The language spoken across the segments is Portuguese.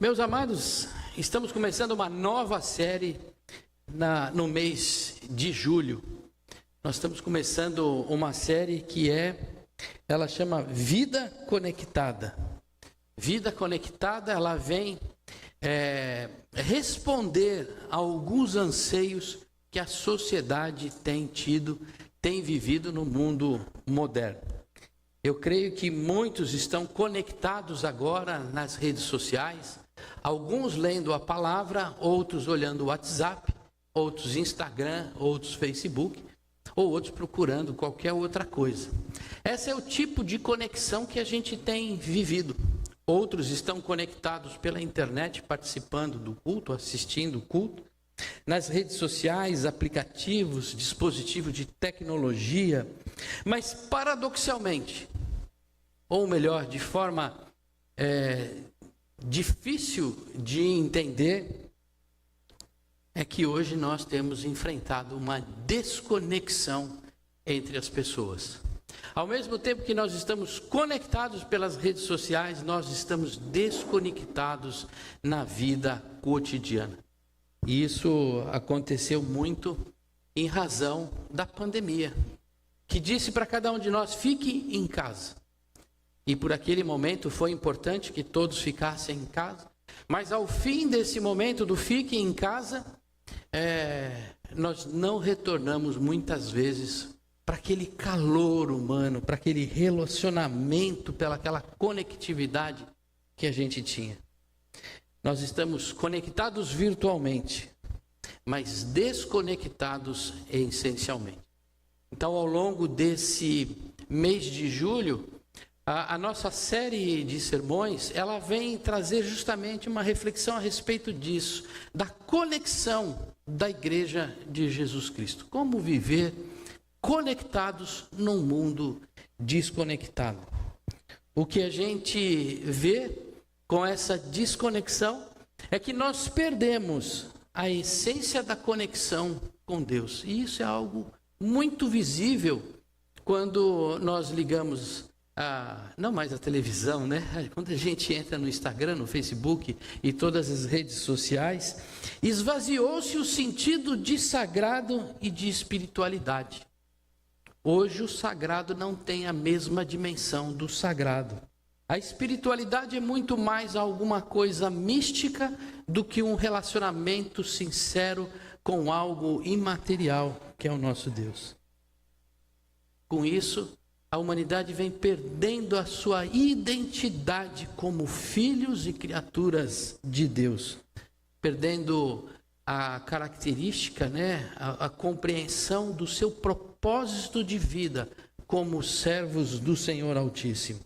Meus amados, estamos começando uma nova série no mês de julho. Nós estamos começando uma série ela chama Vida Conectada. Vida Conectada, ela vem responder a alguns anseios que a sociedade tem vivido no mundo moderno. Eu creio que muitos estão conectados agora nas redes sociais, alguns lendo a palavra, outros olhando o WhatsApp, outros Instagram, outros Facebook, ou outros procurando qualquer outra coisa. Esse é o tipo de conexão que a gente tem vivido. Outros estão conectados pela internet, participando do culto, assistindo o culto, nas redes sociais, aplicativos, dispositivos de tecnologia, mas paradoxalmente, ou melhor, de forma difícil de entender, é que hoje nós temos enfrentado uma desconexão entre as pessoas. Ao mesmo tempo que nós estamos conectados pelas redes sociais, nós estamos desconectados na vida cotidiana. E isso aconteceu muito em razão da pandemia, que disse para cada um de nós: fique em casa. E por aquele momento foi importante que todos ficassem em casa, mas ao fim desse momento do fique em casa, nós não retornamos muitas vezes para aquele calor humano, para aquele relacionamento, pelaquela conectividade que a gente tinha. Nós estamos conectados virtualmente, mas desconectados essencialmente. Então, ao longo desse mês de julho, a nossa série de sermões, ela vem trazer justamente uma reflexão a respeito disso, da conexão da Igreja de Jesus Cristo. Como viver conectados num mundo desconectado. O que a gente vê com essa desconexão é que nós perdemos a essência da conexão com Deus. E isso é algo muito visível quando nós ligamos não mais a televisão, né? Quando a gente entra no Instagram, no Facebook e todas as redes sociais, esvaziou-se o sentido de sagrado e de espiritualidade. Hoje o sagrado não tem a mesma dimensão do sagrado. A espiritualidade é muito mais alguma coisa mística do que um relacionamento sincero com algo imaterial, que é o nosso Deus. Com isso, a humanidade vem perdendo a sua identidade como filhos e criaturas de Deus, perdendo a característica, a compreensão do seu propósito de vida como servos do Senhor Altíssimo.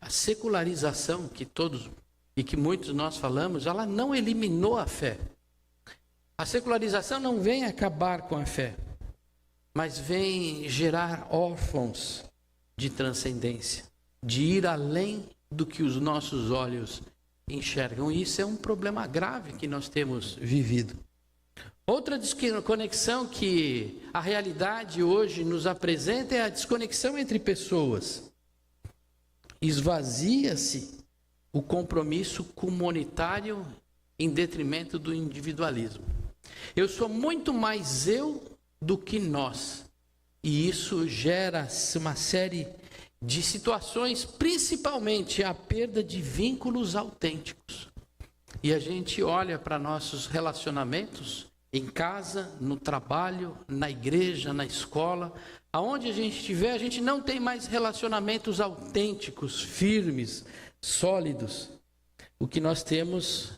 A secularização que todos e que muitos nós falamos, ela não eliminou a fé. A secularização não vem acabar com a fé, mas vem gerar órfãos de transcendência, de ir além do que os nossos olhos enxergam. E isso é um problema grave que nós temos vivido. Outra desconexão que a realidade hoje nos apresenta é a desconexão entre pessoas. Esvazia-se o compromisso comunitário em detrimento do individualismo. Eu sou muito mais eu do que nós. E isso gera uma série de situações, principalmente a perda de vínculos autênticos. E a gente olha para nossos relacionamentos em casa, no trabalho, na igreja, na escola, aonde a gente estiver, a gente não tem mais relacionamentos autênticos, firmes, sólidos. O que nós temos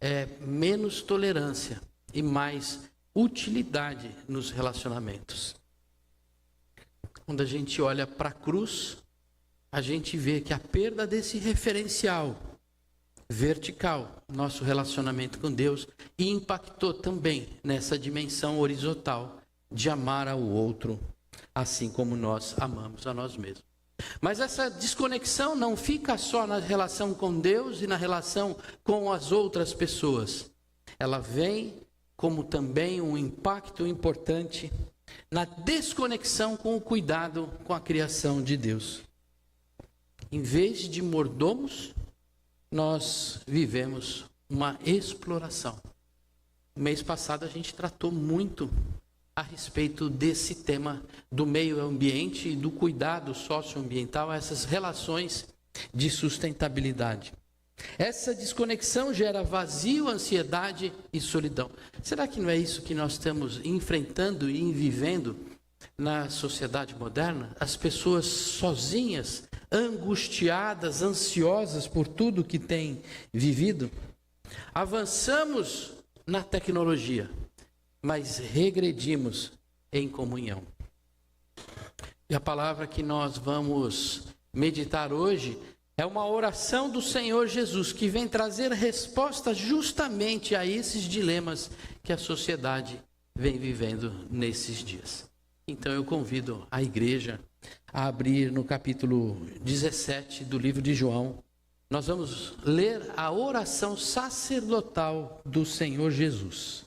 é menos tolerância e mais utilidade nos relacionamentos. Quando a gente olha para a cruz, a gente vê que a perda desse referencial vertical, nosso relacionamento com Deus, impactou também nessa dimensão horizontal de amar ao outro, assim como nós amamos a nós mesmos. Mas essa desconexão não fica só na relação com Deus e na relação com as outras pessoas. Ela vem como também um impacto importante na desconexão com o cuidado com a criação de Deus. Em vez de mordomos, nós vivemos uma exploração. No mês passado a gente tratou muito a respeito desse tema do meio ambiente e do cuidado socioambiental, essas relações de sustentabilidade. Essa desconexão gera vazio, ansiedade e solidão. Será que não é isso que nós estamos enfrentando e vivendo na sociedade moderna? As pessoas sozinhas, angustiadas, ansiosas por tudo que têm vivido. Avançamos na tecnologia, mas regredimos em comunhão. E a palavra que nós vamos meditar hoje é uma oração do Senhor Jesus, que vem trazer respostas justamente a esses dilemas que a sociedade vem vivendo nesses dias. Então eu convido a igreja a abrir no capítulo 17 do livro de João. Nós vamos ler a oração sacerdotal do Senhor Jesus.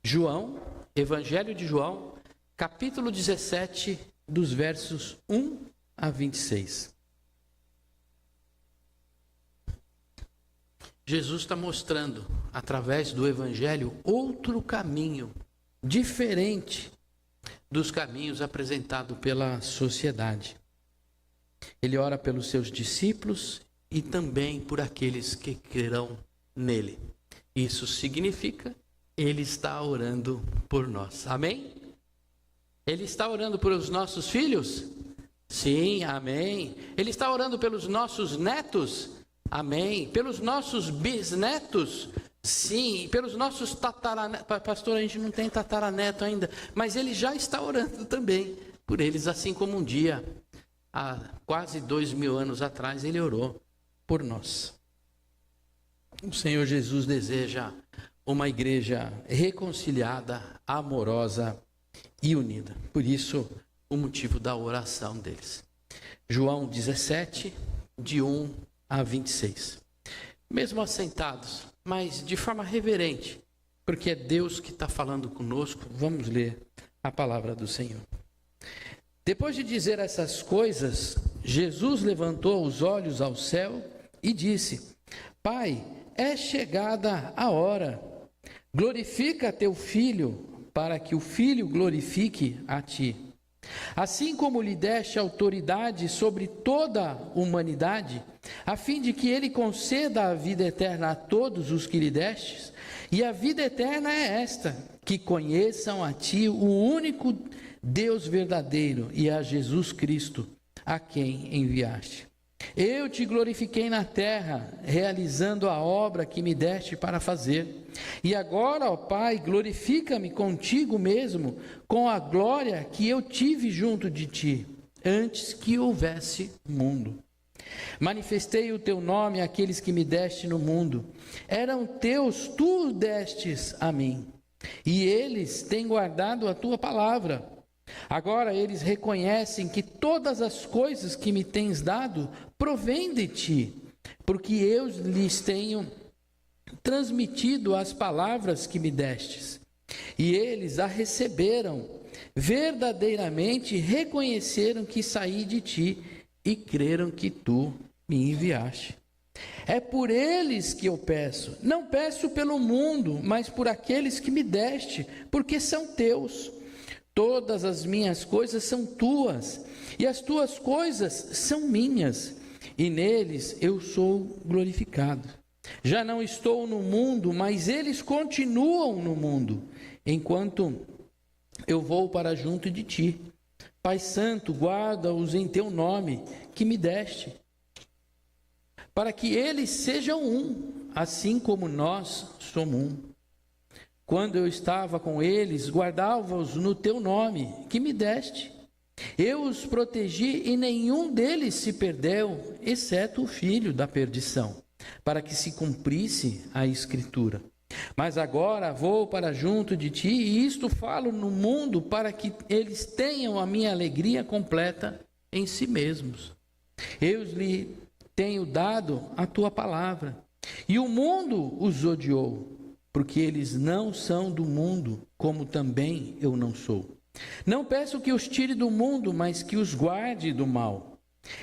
João, Evangelho de João, capítulo 17, dos versos 1 a 26. Jesus está mostrando, através do Evangelho, outro caminho, diferente dos caminhos apresentados pela sociedade. Ele ora pelos seus discípulos e também por aqueles que crerão nele. Isso significa, ele está orando por nós. Amém? Ele está orando pelos nossos filhos? Sim, amém. Ele está orando pelos nossos netos? Amém. Pelos nossos bisnetos? Sim. Pelos nossos tataranetos? Pastor, a gente não tem tataraneto ainda, mas ele já está orando também por eles, assim como um dia, há quase 2000 anos atrás, ele orou por nós. O Senhor Jesus deseja uma igreja reconciliada, amorosa e unida. Por isso, o motivo da oração deles. João 17, de 1 a 26. Mesmo assentados, mas de forma reverente, porque é Deus que está falando conosco, vamos ler a palavra do Senhor. Depois de dizer essas coisas, Jesus levantou os olhos ao céu e disse: Pai, é chegada a hora. Glorifica teu Filho, para que o Filho glorifique a ti. Assim como lhe deste autoridade sobre toda a humanidade, a fim de que ele conceda a vida eterna a todos os que lhe destes. E a vida eterna é esta, que conheçam a ti, o único Deus verdadeiro, e a Jesus Cristo, a quem enviaste. Eu te glorifiquei na terra, realizando a obra que me deste para fazer. E agora, ó Pai, glorifica-me contigo mesmo, com a glória que eu tive junto de ti, antes que houvesse mundo. Manifestei o teu nome àqueles que me deste no mundo. Eram teus, tu destes a mim. E eles têm guardado a tua palavra. Agora eles reconhecem que todas as coisas que me tens dado provêm de ti, porque eu lhes tenho transmitido as palavras que me destes. E eles a receberam, verdadeiramente reconheceram que saí de ti e creram que tu me enviaste. É por eles que eu peço, não peço pelo mundo, mas por aqueles que me deste, porque são teus. Todas as minhas coisas são tuas, e as tuas coisas são minhas, e neles eu sou glorificado. Já não estou no mundo, mas eles continuam no mundo, enquanto eu vou para junto de ti. Pai Santo, guarda-os em teu nome, que me deste, para que eles sejam um, assim como nós somos um. Quando eu estava com eles, guardava-os no teu nome, que me deste. Eu os protegi e nenhum deles se perdeu, exceto o filho da perdição, para que se cumprisse a Escritura. Mas agora vou para junto de ti, e isto falo no mundo, para que eles tenham a minha alegria completa em si mesmos. Eu lhe tenho dado a tua palavra, e o mundo os odiou, porque eles não são do mundo, como também eu não sou. Não peço que os tire do mundo, mas que os guarde do mal.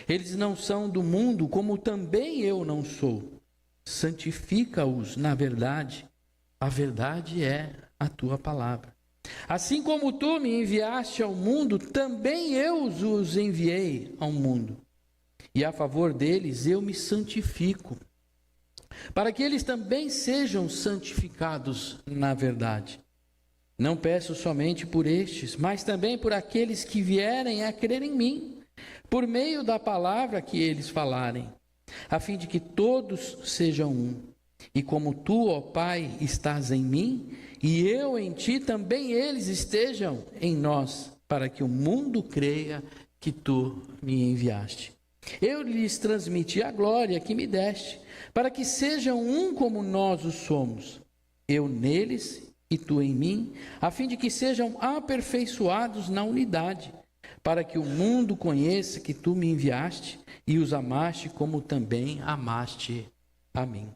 Eles não são do mundo, como também eu não sou. Santifica-os na verdade. A verdade é a tua palavra. Assim como tu me enviaste ao mundo, também eu os enviei ao mundo. E a favor deles eu me santifico, para que eles também sejam santificados na verdade. Não peço somente por estes, mas também por aqueles que vierem a crer em mim, por meio da palavra que eles falarem, a fim de que todos sejam um. E como tu, ó Pai, estás em mim, e eu em ti, também eles estejam em nós, para que o mundo creia que tu me enviaste. Eu lhes transmiti a glória que me deste, para que sejam um como nós o somos, eu neles e tu em mim, a fim de que sejam aperfeiçoados na unidade, para que o mundo conheça que tu me enviaste e os amaste como também amaste a mim.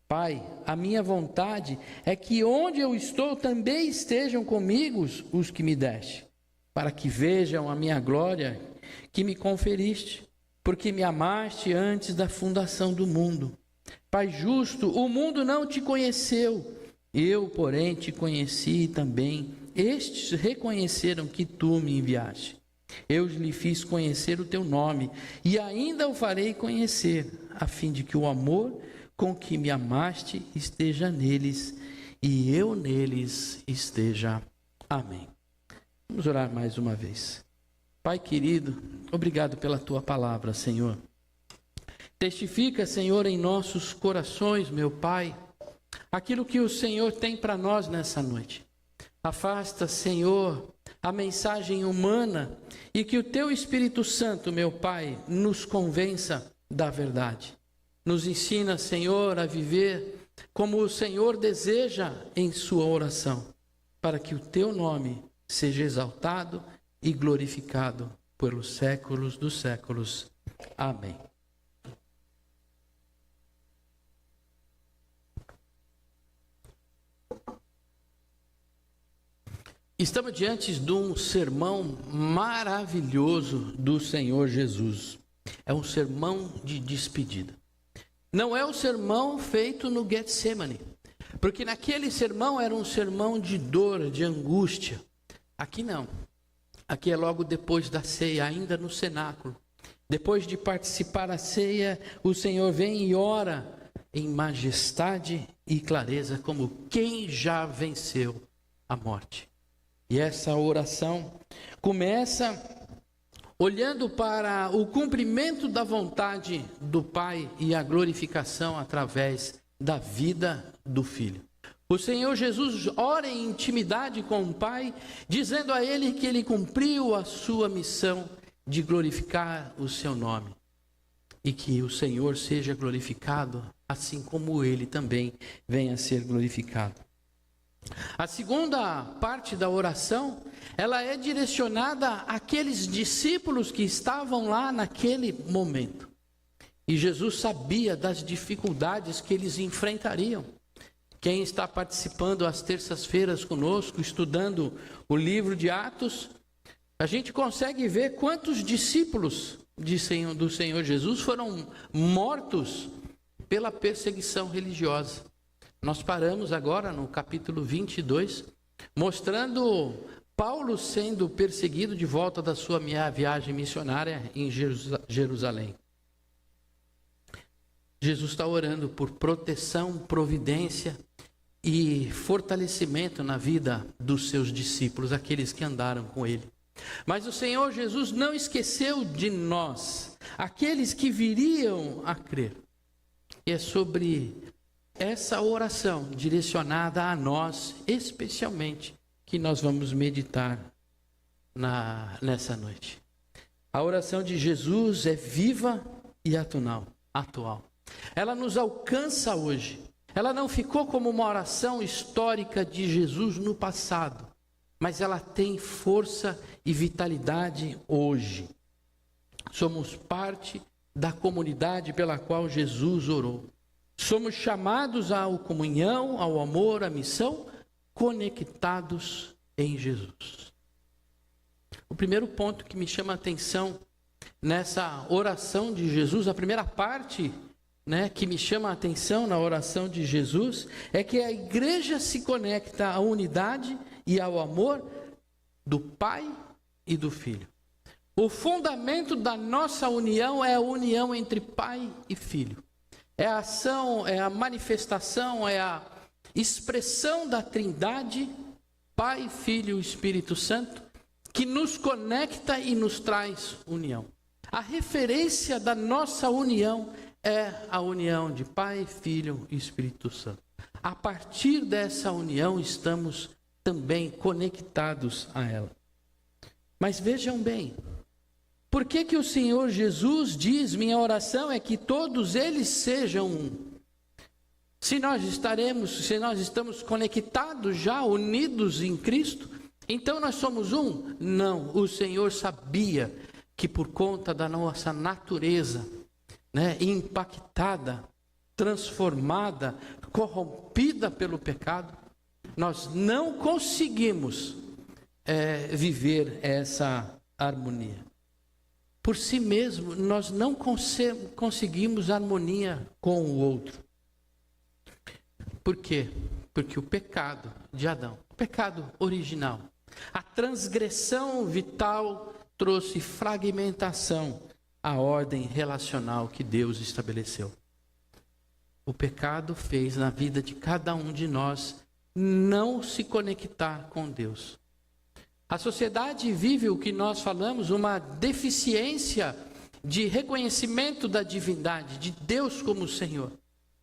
Pai, a minha vontade é que onde eu estou também estejam comigo os que me deste, para que vejam a minha glória que me conferiste, porque me amaste antes da fundação do mundo. Pai justo, o mundo não te conheceu, eu, porém, te conheci também. Estes reconheceram que tu me enviaste. Eu lhe fiz conhecer o teu nome, e ainda o farei conhecer, a fim de que o amor com que me amaste esteja neles, e eu neles esteja. Amém. Vamos orar mais uma vez. Pai querido, obrigado pela tua palavra, Senhor. Testifica, Senhor, em nossos corações, meu Pai, aquilo que o Senhor tem para nós nessa noite. Afasta, Senhor, a mensagem humana e que o teu Espírito Santo, meu Pai, nos convença da verdade. Nos ensina, Senhor, a viver como o Senhor deseja em sua oração, para que o teu nome seja exaltado e glorificado pelos séculos dos séculos. Amém. Estamos diante de um sermão maravilhoso do Senhor Jesus. É um sermão de despedida. Não é o sermão feito no Getsemane, porque naquele sermão era um sermão de dor, de angústia. Aqui não. Aqui é logo depois da ceia, ainda no cenáculo. Depois de participar da ceia, o Senhor vem e ora em majestade e clareza, como quem já venceu a morte. E essa oração começa olhando para o cumprimento da vontade do Pai e a glorificação através da vida do Filho. O Senhor Jesus ora em intimidade com o Pai, dizendo a Ele que Ele cumpriu a sua missão de glorificar o seu nome. E que o Senhor seja glorificado, assim como Ele também venha a ser glorificado. A segunda parte da oração, ela é direcionada àqueles discípulos que estavam lá naquele momento. E Jesus sabia das dificuldades que eles enfrentariam. Quem está participando às terças-feiras conosco, estudando o livro de Atos, a gente consegue ver quantos discípulos do Senhor Jesus foram mortos pela perseguição religiosa. Nós paramos agora no capítulo 22, mostrando Paulo sendo perseguido de volta da sua viagem missionária em Jerusalém. Jesus está orando por proteção, providência e fortalecimento na vida dos seus discípulos, aqueles que andaram com ele. Mas o Senhor Jesus não esqueceu de nós, aqueles que viriam a crer. E é sobre essa oração direcionada a nós, especialmente, que nós vamos meditar nessa noite. A oração de Jesus é viva e atual. Ela nos alcança hoje. Ela não ficou como uma oração histórica de Jesus no passado, mas ela tem força e vitalidade hoje. Somos parte da comunidade pela qual Jesus orou. Somos chamados à comunhão, ao amor, à missão, conectados em Jesus. O primeiro ponto que me chama a atenção nessa oração de Jesus, a primeira parte, né, que me chama a atenção na oração de Jesus, é que a igreja se conecta à unidade e ao amor do Pai e do Filho. O fundamento da nossa união é a união entre Pai e Filho. É a ação, é a manifestação, é a expressão da Trindade, Pai, Filho e Espírito Santo, que nos conecta e nos traz união. A referência da nossa união é a união de Pai, Filho e Espírito Santo. A partir dessa união estamos também conectados a ela. Mas vejam bem, por que o Senhor Jesus diz, minha oração é que todos eles sejam um? Se nós estamos conectados já, unidos em Cristo, então nós somos um? Não, o Senhor sabia que por conta da nossa natureza, né, impactada, transformada, corrompida pelo pecado, nós não conseguimos viver essa harmonia. Por si mesmo, nós não conseguimos harmonia com o outro. Por quê? Porque o pecado de Adão, o pecado original, a transgressão vital trouxe fragmentação à ordem relacional que Deus estabeleceu. O pecado fez na vida de cada um de nós não se conectar com Deus. A sociedade vive o que nós falamos, uma deficiência de reconhecimento da divindade, de Deus como Senhor.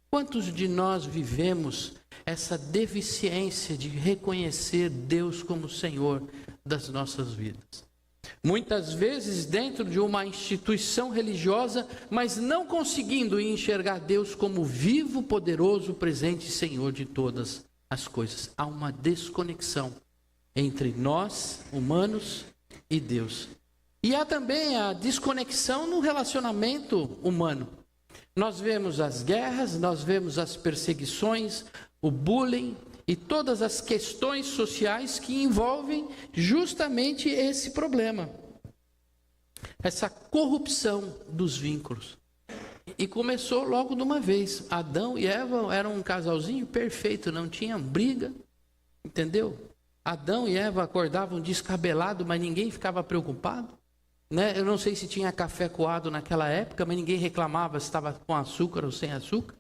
Quantos de nós vivemos essa deficiência de reconhecer Deus como Senhor das nossas vidas? Muitas vezes dentro de uma instituição religiosa, mas não conseguindo enxergar Deus como vivo, poderoso, presente e Senhor de todas as coisas. Há uma desconexão entre nós, humanos, e Deus. E há também a desconexão no relacionamento humano. Nós vemos as guerras, nós vemos as perseguições, o bullying e todas as questões sociais que envolvem justamente esse problema. Essa corrupção dos vínculos. E começou logo de uma vez. Adão e Eva eram um casalzinho perfeito, não tinha briga, entendeu? Adão e Eva acordavam descabelados, mas ninguém ficava preocupado. Né? Eu não sei se tinha café coado naquela época, mas ninguém reclamava se estava com açúcar ou sem açúcar.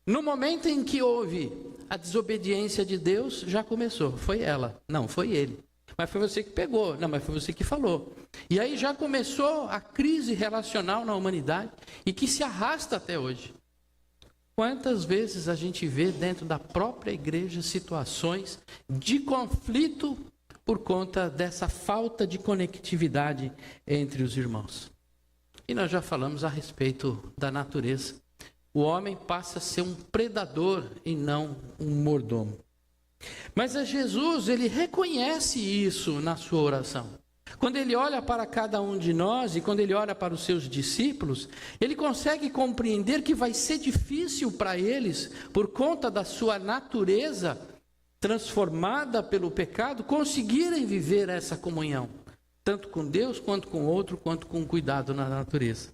No momento em que houve a desobediência de Deus, já começou. Foi ela, não, foi ele. Mas foi você que pegou, não, mas foi você que falou. E aí já começou a crise relacional na humanidade e que se arrasta até hoje. Quantas vezes a gente vê dentro da própria igreja situações de conflito por conta dessa falta de conectividade entre os irmãos. E nós já falamos a respeito da natureza. O homem passa a ser um predador e não um mordomo. Mas a Jesus, ele reconhece isso na sua oração. Quando ele olha para cada um de nós e quando ele olha para os seus discípulos, ele consegue compreender que vai ser difícil para eles, por conta da sua natureza transformada pelo pecado, conseguirem viver essa comunhão, tanto com Deus, quanto com o outro, quanto com cuidado na natureza.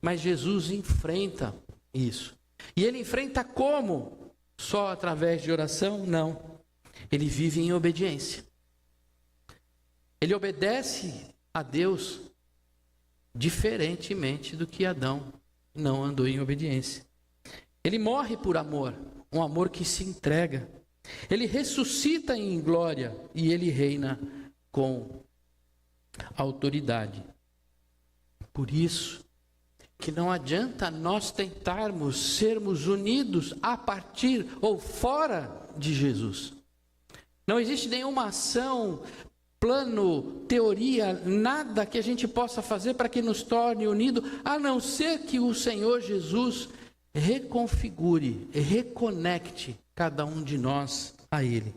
Mas Jesus enfrenta isso. E ele enfrenta como? Só através de oração? Não. Ele vive em obediência. Ele obedece a Deus diferentemente do que Adão não andou em obediência. Ele morre por amor, um amor que se entrega. Ele ressuscita em glória e ele reina com autoridade. Por isso que não adianta nós tentarmos sermos unidos a partir ou fora de Jesus. Não existe nenhuma ação, plano, teoria, nada que a gente possa fazer para que nos torne unidos, a não ser que o Senhor Jesus reconfigure, reconecte cada um de nós a Ele.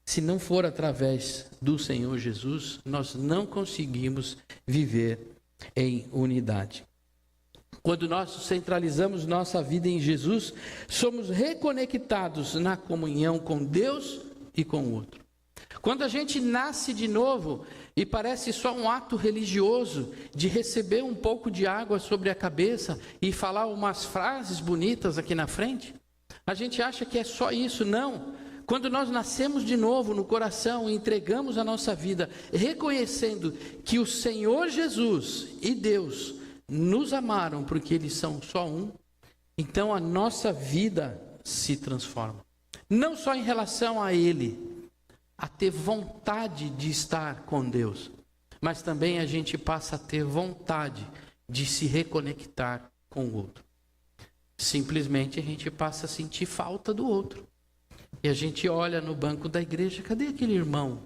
Se não for através do Senhor Jesus, nós não conseguimos viver em unidade. Quando nós centralizamos nossa vida em Jesus, somos reconectados na comunhão com Deus e com o outro. Quando a gente nasce de novo e parece só um ato religioso de receber um pouco de água sobre a cabeça e falar umas frases bonitas aqui na frente, a gente acha que é só isso. Não. Quando nós nascemos de novo no coração e entregamos a nossa vida, reconhecendo que o Senhor Jesus e Deus nos amaram porque eles são só um, então a nossa vida se transforma. Não só em relação a Ele, a ter vontade de estar com Deus, mas também a gente passa a ter vontade de se reconectar com o outro. Simplesmente a gente passa a sentir falta do outro. E a gente olha no banco da igreja, cadê aquele irmão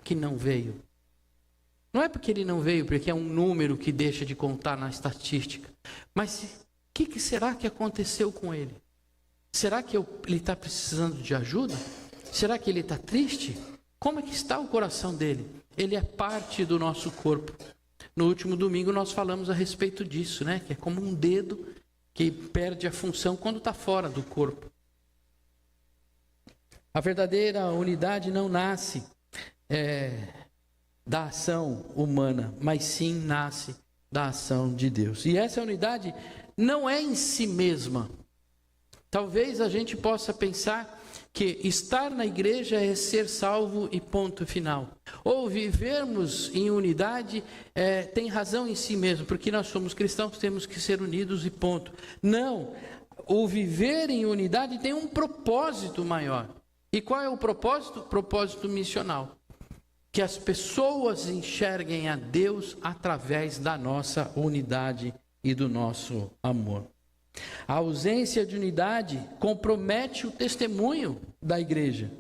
que não veio? Não é porque ele não veio, porque é um número que deixa de contar na estatística. Mas o que será que aconteceu com ele? Será que ele está precisando de ajuda? Será que ele está triste? Como é que está o coração dele? Ele é parte do nosso corpo. No último domingo nós falamos a respeito disso, né? Que é como um dedo que perde a função quando está fora do corpo. A verdadeira unidade não nasce da ação humana, mas sim nasce da ação de Deus. E essa unidade não é em si mesma. Talvez a gente possa pensar que estar na igreja é ser salvo e ponto final. Ou vivermos em unidade tem razão em si mesmo, porque nós somos cristãos, temos que ser unidos e ponto. Não, o viver em unidade tem um propósito maior. E qual é o propósito? Propósito missional. Que as pessoas enxerguem a Deus através da nossa unidade e do nosso amor. A ausência de unidade compromete o testemunho da igreja.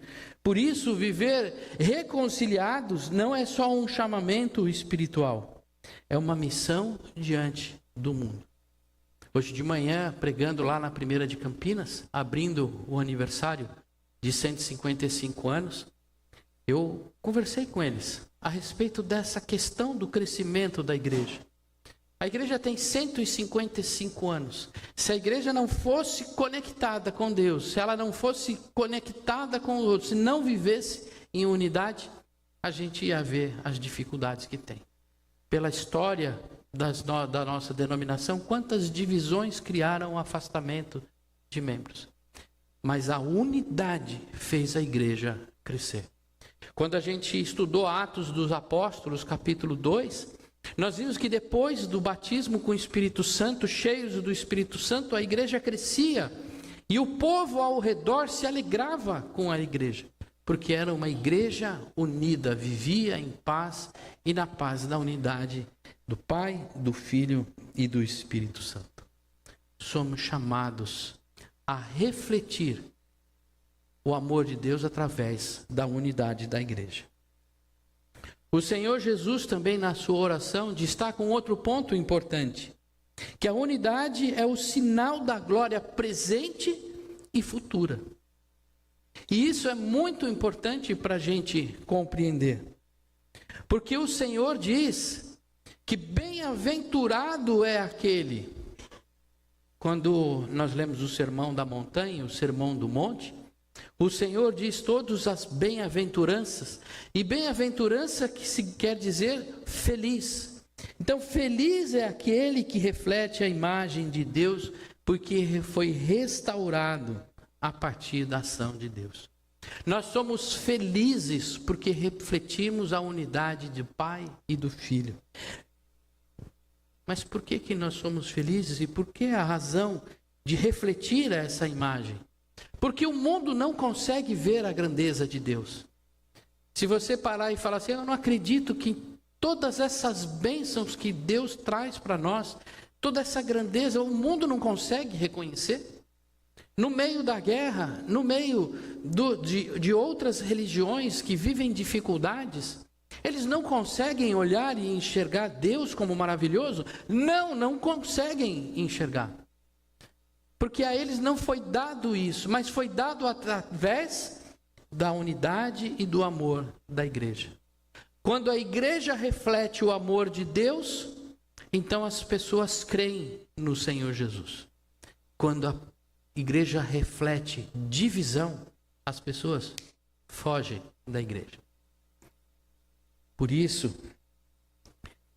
Por isso, viver reconciliados não é só um chamamento espiritual, é uma missão diante do mundo. Hoje de manhã, pregando lá na Primeira de Campinas, abrindo o aniversário de 155 anos, eu conversei com eles a respeito dessa questão do crescimento da igreja. A igreja tem 155 anos. Se a igreja não fosse conectada com Deus, se ela não fosse conectada com os outros, se não vivesse em unidade, a gente ia ver as dificuldades que tem. Pela história da nossa denominação, quantas divisões criaram o afastamento de membros. Mas a unidade fez a igreja crescer. Quando a gente estudou Atos dos Apóstolos, capítulo 2, nós vimos que depois do batismo com o Espírito Santo, cheios do Espírito Santo, a igreja crescia e o povo ao redor se alegrava com a igreja, porque era uma igreja unida, vivia em paz e na paz da unidade do Pai, do Filho e do Espírito Santo. Somos chamados a refletir o amor de Deus através da unidade da igreja. O Senhor Jesus também na sua oração destaca um outro ponto importante, que a unidade é o sinal da glória presente e futura. E isso é muito importante para a gente compreender, porque o Senhor diz que bem-aventurado é aquele, quando nós lemos o Sermão da Montanha, o Sermão do Monte, o Senhor diz todas as bem-aventuranças, e bem-aventurança que se quer dizer feliz. Então, feliz é aquele que reflete a imagem de Deus, porque foi restaurado a partir da ação de Deus. Nós somos felizes porque refletimos a unidade do Pai e do Filho. Mas por que nós somos felizes e por que a razão de refletir essa imagem? Porque o mundo não consegue ver a grandeza de Deus. Se você parar e falar assim, eu não acredito que todas essas bênçãos que Deus traz para nós, toda essa grandeza, o mundo não consegue reconhecer. No meio da guerra, no meio de outras religiões que vivem dificuldades, eles não conseguem olhar e enxergar Deus como maravilhoso? Não conseguem enxergar. Porque a eles não foi dado isso, mas foi dado através da unidade e do amor da igreja. Quando a igreja reflete o amor de Deus, então as pessoas creem no Senhor Jesus. Quando a igreja reflete divisão, as pessoas fogem da igreja. Por isso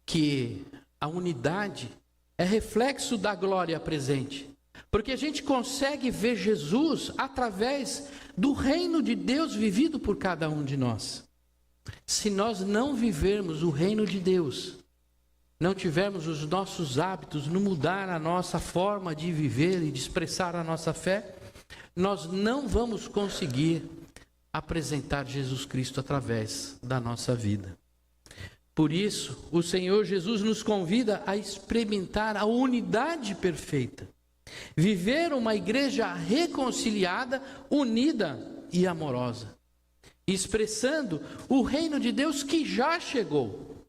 que a unidade é reflexo da glória presente. Porque a gente consegue ver Jesus através do reino de Deus vivido por cada um de nós. Se nós não vivermos o reino de Deus, não tivermos os nossos hábitos, não mudar a nossa forma de viver e de expressar a nossa fé, nós não vamos conseguir apresentar Jesus Cristo através da nossa vida. Por isso, o Senhor Jesus nos convida a experimentar a unidade perfeita. Viver uma igreja reconciliada, unida e amorosa. Expressando o reino de Deus que já chegou.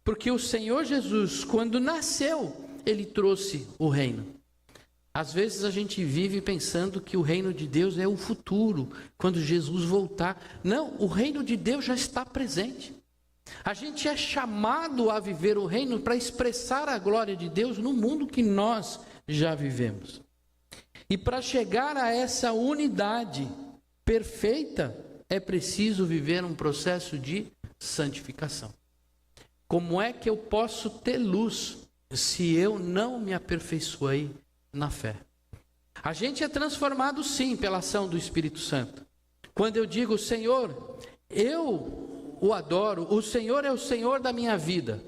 Porque o Senhor Jesus, quando nasceu, Ele trouxe o reino. Às vezes a gente vive pensando que o reino de Deus é o futuro, quando Jesus voltar. Não, o reino de Deus já está presente. A gente é chamado a viver o reino para expressar a glória de Deus no mundo que nós já vivemos. E para chegar a essa unidade perfeita, é preciso viver um processo de santificação. Como é que eu posso ter luz se eu não me aperfeiçoei na fé? A gente é transformado sim pela ação do Espírito Santo. Quando eu digo, Senhor, eu o adoro, o Senhor é o Senhor da minha vida,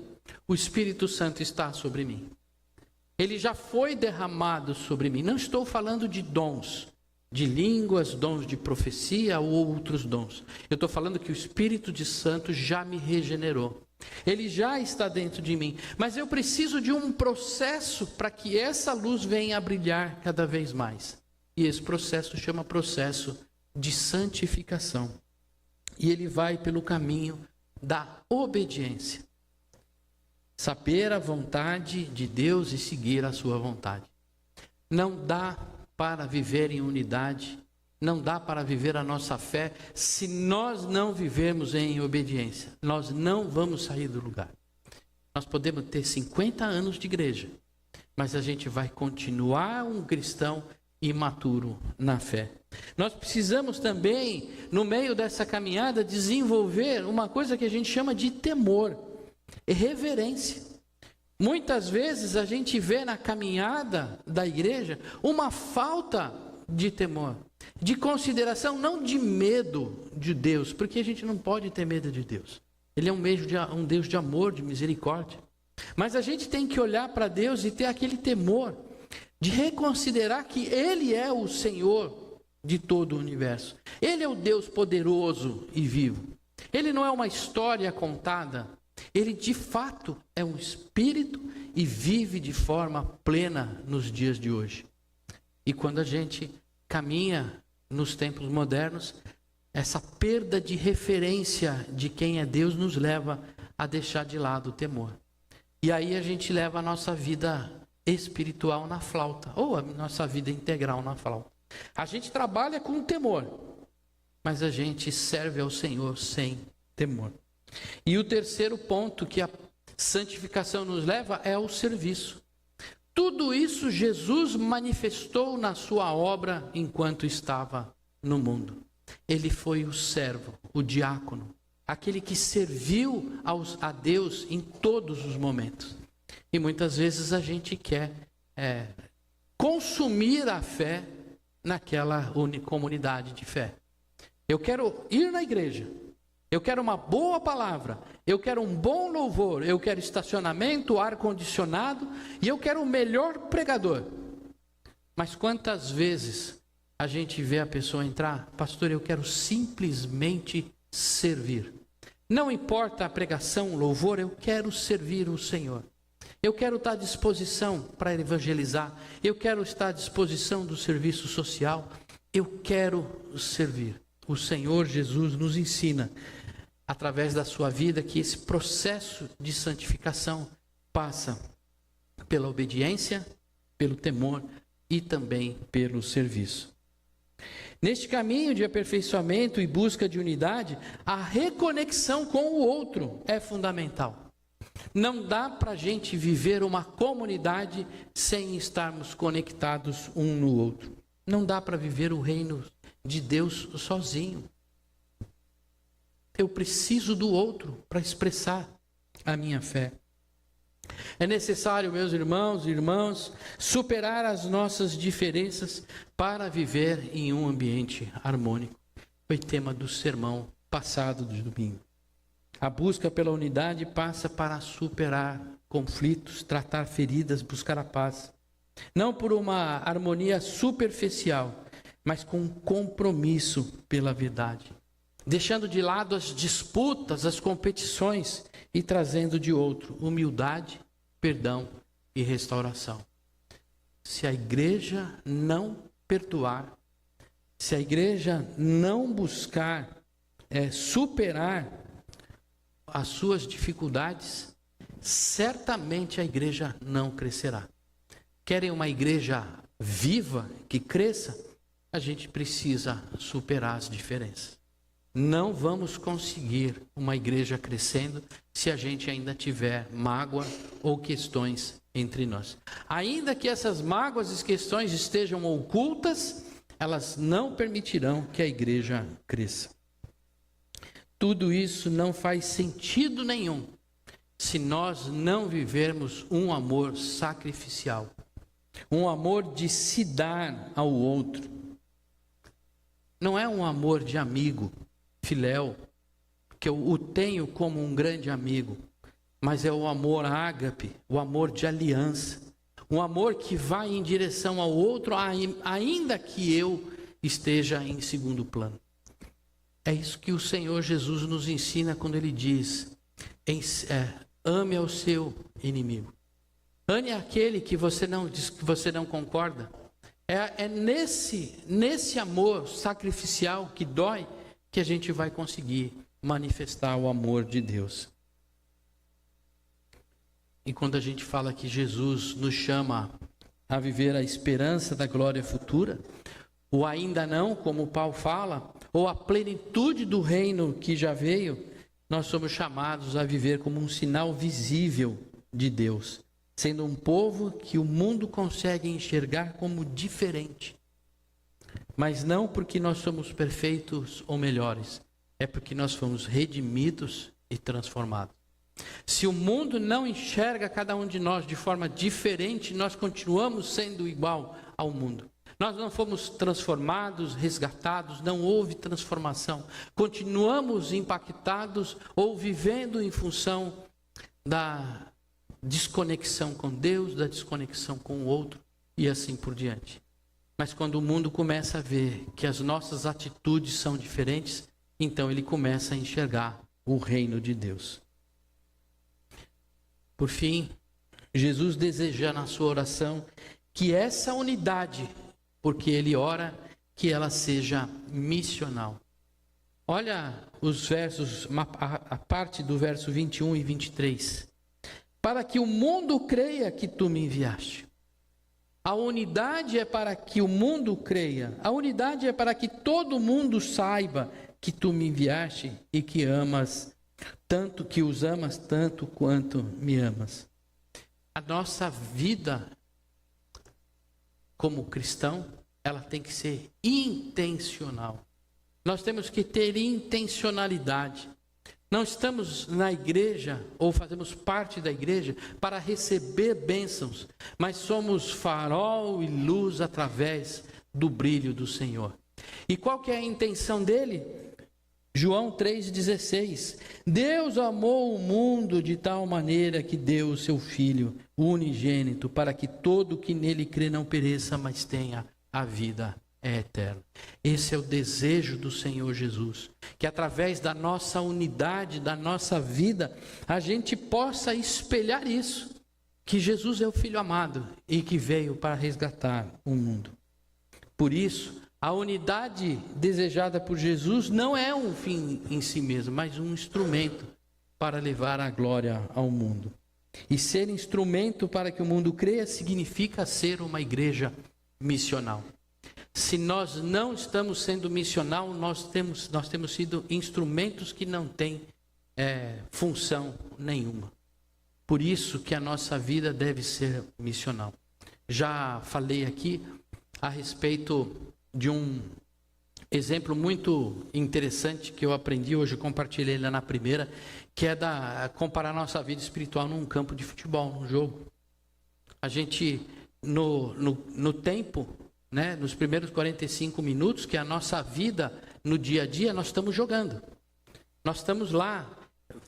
o Espírito Santo está sobre mim. Ele já foi derramado sobre mim. Não estou falando de dons, de línguas, dons de profecia ou outros dons. Eu estou falando que o Espírito de Santo já me regenerou. Ele já está dentro de mim. Mas eu preciso de um processo para que essa luz venha a brilhar cada vez mais. E esse processo chama processo de santificação. E ele vai pelo caminho da obediência. Saber a vontade de Deus e seguir a sua vontade. Não dá para viver em unidade, não dá para viver a nossa fé se nós não vivermos em obediência. Nós não vamos sair do lugar. Nós podemos ter 50 anos de igreja, mas a gente vai continuar um cristão imaturo na fé. Nós precisamos também, no meio dessa caminhada, desenvolver uma coisa que a gente chama de temor. Reverência. Muitas vezes a gente vê na caminhada da igreja uma falta de temor, de consideração, não de medo de Deus, porque a gente não pode ter medo de Deus. Ele é um Deus de amor, de misericórdia. Mas a gente tem que olhar para Deus e ter aquele temor de reconsiderar que Ele é o Senhor de todo o universo. Ele é o Deus poderoso e vivo. Ele não é uma história contada. Ele de fato é um espírito e vive de forma plena nos dias de hoje. E quando a gente caminha nos tempos modernos, essa perda de referência de quem é Deus nos leva a deixar de lado o temor. E aí a gente leva a nossa vida espiritual na flauta, ou a nossa vida integral na flauta. A gente trabalha com temor, mas a gente serve ao Senhor sem temor. E o terceiro ponto que a santificação nos leva é o serviço. Tudo isso Jesus manifestou na sua obra enquanto estava no mundo. Ele foi o servo, o diácono, aquele que serviu a Deus em todos os momentos. E muitas vezes a gente quer consumir a fé naquela comunidade de fé. Eu quero ir na igreja. Eu quero uma boa palavra, eu quero um bom louvor, eu quero estacionamento, ar-condicionado e eu quero o melhor pregador. Mas quantas vezes a gente vê a pessoa entrar, pastor, eu quero simplesmente servir. Não importa a pregação, o louvor, eu quero servir o Senhor. Eu quero estar à disposição para evangelizar, eu quero estar à disposição do serviço social, eu quero servir. O Senhor Jesus nos ensina, através da sua vida, que esse processo de santificação passa pela obediência, pelo temor e também pelo serviço. Neste caminho de aperfeiçoamento e busca de unidade, a reconexão com o outro é fundamental. Não dá para a gente viver uma comunidade sem estarmos conectados um no outro. Não dá para viver o reino de Deus sozinho. Eu preciso do outro para expressar a minha fé. É necessário, meus irmãos e irmãs, superar as nossas diferenças para viver em um ambiente harmônico. Foi tema do sermão passado do domingo. A busca pela unidade passa para superar conflitos, tratar feridas, buscar a paz. Não por uma harmonia superficial, mas com compromisso pela verdade. Deixando de lado as disputas, as competições e trazendo de outro humildade, perdão e restauração. Se a igreja não perdoar, se a igreja não buscar superar as suas dificuldades, certamente a igreja não crescerá. Querem uma igreja viva, que cresça? A gente precisa superar as diferenças. Não vamos conseguir uma igreja crescendo se a gente ainda tiver mágoa ou questões entre nós. Ainda que essas mágoas e questões estejam ocultas, elas não permitirão que a igreja cresça. Tudo isso não faz sentido nenhum se nós não vivermos um amor sacrificial, um amor de se dar ao outro. Não é um amor de amigo, filéu, que eu o tenho como um grande amigo, mas é o amor ágape, o amor de aliança, um amor que vai em direção ao outro, ainda que eu esteja em segundo plano. É isso que o Senhor Jesus nos ensina quando Ele diz, ame ao seu inimigo. Ame aquele que você não concorda. É nesse amor sacrificial que dói que a gente vai conseguir manifestar o amor de Deus. E quando a gente fala que Jesus nos chama a viver a esperança da glória futura, o ainda não, como Paulo fala, ou a plenitude do reino que já veio, nós somos chamados a viver como um sinal visível de Deus, sendo um povo que o mundo consegue enxergar como diferente. Mas não porque nós somos perfeitos ou melhores, é porque nós fomos redimidos e transformados. Se o mundo não enxerga cada um de nós de forma diferente, nós continuamos sendo igual ao mundo. Nós não fomos transformados, resgatados, não houve transformação. Continuamos impactados ou vivendo em função da desconexão com Deus, da desconexão com o outro e assim por diante. Mas quando o mundo começa a ver que as nossas atitudes são diferentes, então ele começa a enxergar o reino de Deus. Por fim, Jesus deseja na sua oração que essa unidade, porque ele ora que ela seja missional. Olha os versos, a parte do verso 21 e 23. Para que o mundo creia que tu me enviaste. A unidade é para que o mundo creia. A unidade é para que todo mundo saiba que tu me enviaste e que os amas tanto quanto me amas. A nossa vida como cristão, ela tem que ser intencional. Nós temos que ter intencionalidade. Não estamos na igreja ou fazemos parte da igreja para receber bênçãos, mas somos farol e luz através do brilho do Senhor. E qual que é a intenção dele? João 3,16. Deus amou o mundo de tal maneira que deu o seu Filho unigênito, para que todo que nele crê não pereça, mas tenha a vida eterna. Esse é o desejo do Senhor Jesus, que através da nossa unidade, da nossa vida, a gente possa espelhar isso, que Jesus é o Filho amado e que veio para resgatar o mundo. Por isso, a unidade desejada por Jesus não é um fim em si mesmo, mas um instrumento para levar a glória ao mundo. E ser instrumento para que o mundo creia significa ser uma igreja missional. Se nós não estamos sendo missional, nós temos sido instrumentos que não têm função nenhuma. Por isso que a nossa vida deve ser missional. Já falei aqui a respeito de um exemplo muito interessante que eu aprendi hoje, compartilhei lá na primeira, que é comparar nossa vida espiritual num campo de futebol, num jogo. A gente, no tempo, né, nos primeiros 45 minutos, que é a nossa vida no dia a dia, nós estamos jogando. Nós estamos lá,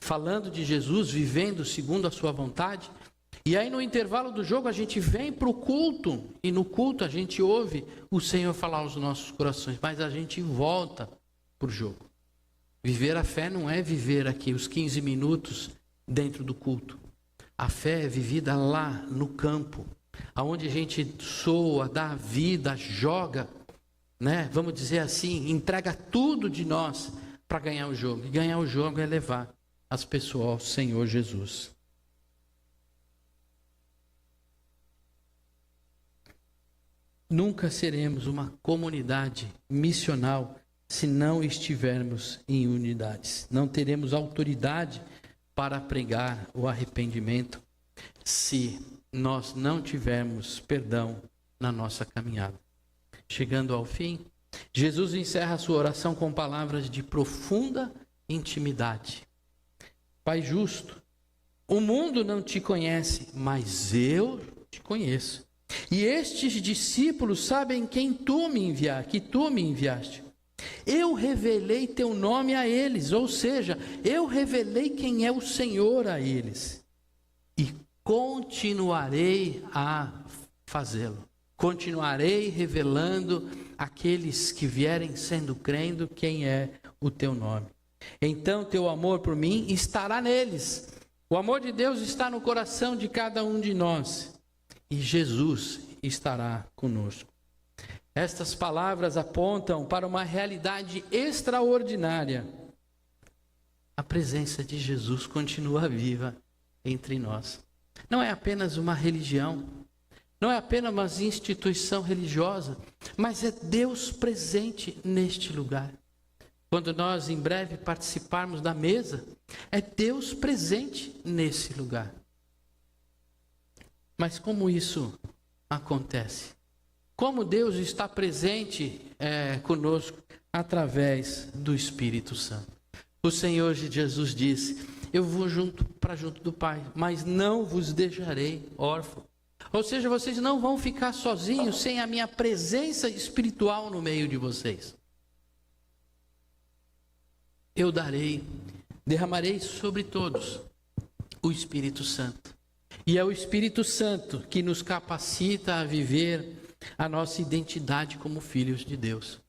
falando de Jesus, vivendo segundo a sua vontade. E aí no intervalo do jogo a gente vem para o culto, e no culto a gente ouve o Senhor falar aos nossos corações, mas a gente volta para o jogo. Viver a fé não é viver aqui os 15 minutos dentro do culto. A fé é vivida lá no campo, aonde a gente soa, dá vida, joga, né? Vamos dizer assim, entrega tudo de nós para ganhar o jogo. E ganhar o jogo é levar as pessoas ao Senhor Jesus. Nunca seremos uma comunidade missional se não estivermos em unidades. Não teremos autoridade para pregar o arrependimento se nós não tivermos perdão na nossa caminhada. Chegando ao fim, Jesus encerra a sua oração com palavras de profunda intimidade. Pai justo, o mundo não te conhece, mas eu te conheço. E estes discípulos sabem que tu me enviaste. Eu revelei teu nome a eles, ou seja, eu revelei quem é o Senhor a eles. E continuarei a fazê-lo. Continuarei revelando àqueles que vierem sendo crendo quem é o teu nome. Então teu amor por mim estará neles. O amor de Deus está no coração de cada um de nós. E Jesus estará conosco. Estas palavras apontam para uma realidade extraordinária. A presença de Jesus continua viva entre nós. Não é apenas uma religião, não é apenas uma instituição religiosa, mas é Deus presente neste lugar. Quando nós em breve participarmos da mesa, é Deus presente nesse lugar. Mas como isso acontece? Como Deus está presente conosco através do Espírito Santo. O Senhor Jesus disse, eu vou para junto do Pai, mas não vos deixarei órfãos. Ou seja, vocês não vão ficar sozinhos sem a minha presença espiritual no meio de vocês. Eu derramarei sobre todos o Espírito Santo. E é o Espírito Santo que nos capacita a viver a nossa identidade como filhos de Deus.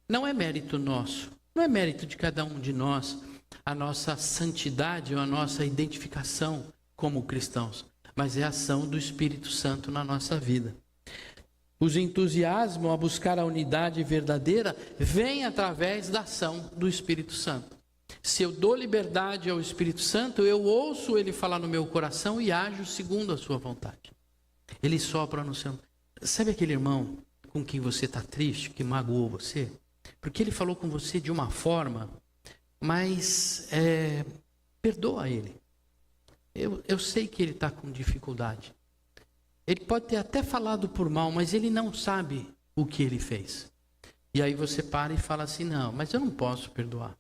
Não é mérito nosso, não é mérito de cada um de nós, a nossa santidade ou a nossa identificação como cristãos, mas é a ação do Espírito Santo na nossa vida. Os entusiasmos a buscar a unidade verdadeira vem através da ação do Espírito Santo. Se eu dou liberdade ao Espírito Santo, eu ouço Ele falar no meu coração e ajo segundo a sua vontade. Ele sopra no seu... Sabe aquele irmão com quem você está triste, que magoou você? Porque ele falou com você de uma forma, mas perdoa ele. Eu sei que ele está com dificuldade. Ele pode ter até falado por mal, mas ele não sabe o que ele fez. E aí você para e fala assim, não, mas eu não posso perdoar.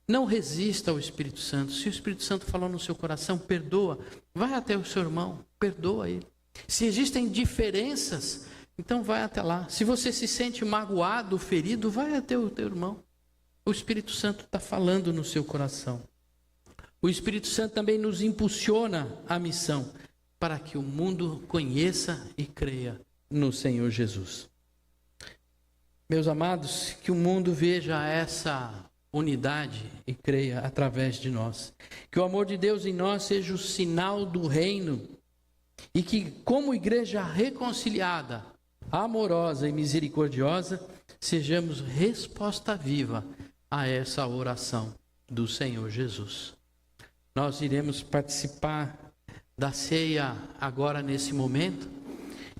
Não resista ao Espírito Santo. Se o Espírito Santo falou no seu coração, perdoa. Vai até o seu irmão, perdoa ele. Se existem diferenças, então vai até lá. Se você se sente magoado, ferido, vai até o teu irmão. O Espírito Santo está falando no seu coração. O Espírito Santo também nos impulsiona à missão, para que o mundo conheça e creia no Senhor Jesus. Meus amados, que o mundo veja essa unidade e creia através de nós. Que o amor de Deus em nós seja o sinal do reino e que, como igreja reconciliada, amorosa e misericordiosa, sejamos resposta viva a essa oração do Senhor Jesus. Nós iremos participar da ceia agora nesse momento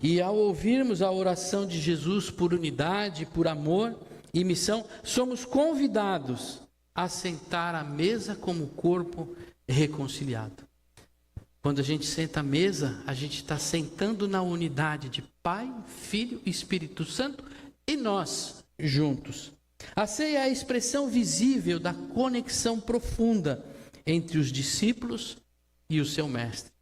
e ao ouvirmos a oração de Jesus por unidade, por amor e missão, somos convidados a sentar à mesa como corpo reconciliado. Quando a gente senta à mesa, a gente está sentando na unidade de Pai, Filho e Espírito Santo e nós juntos. A ceia é a expressão visível da conexão profunda entre os discípulos e o seu mestre.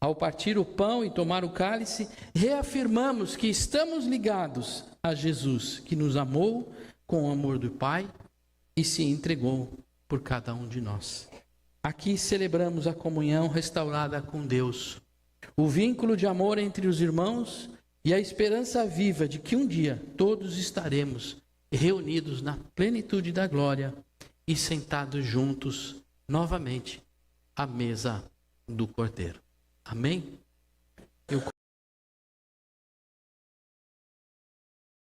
Ao partir o pão e tomar o cálice, reafirmamos que estamos ligados a Jesus, que nos amou com o amor do Pai e se entregou por cada um de nós. Aqui celebramos a comunhão restaurada com Deus, o vínculo de amor entre os irmãos e a esperança viva de que um dia todos estaremos reunidos na plenitude da glória e sentados juntos novamente à mesa do Cordeiro. Amém?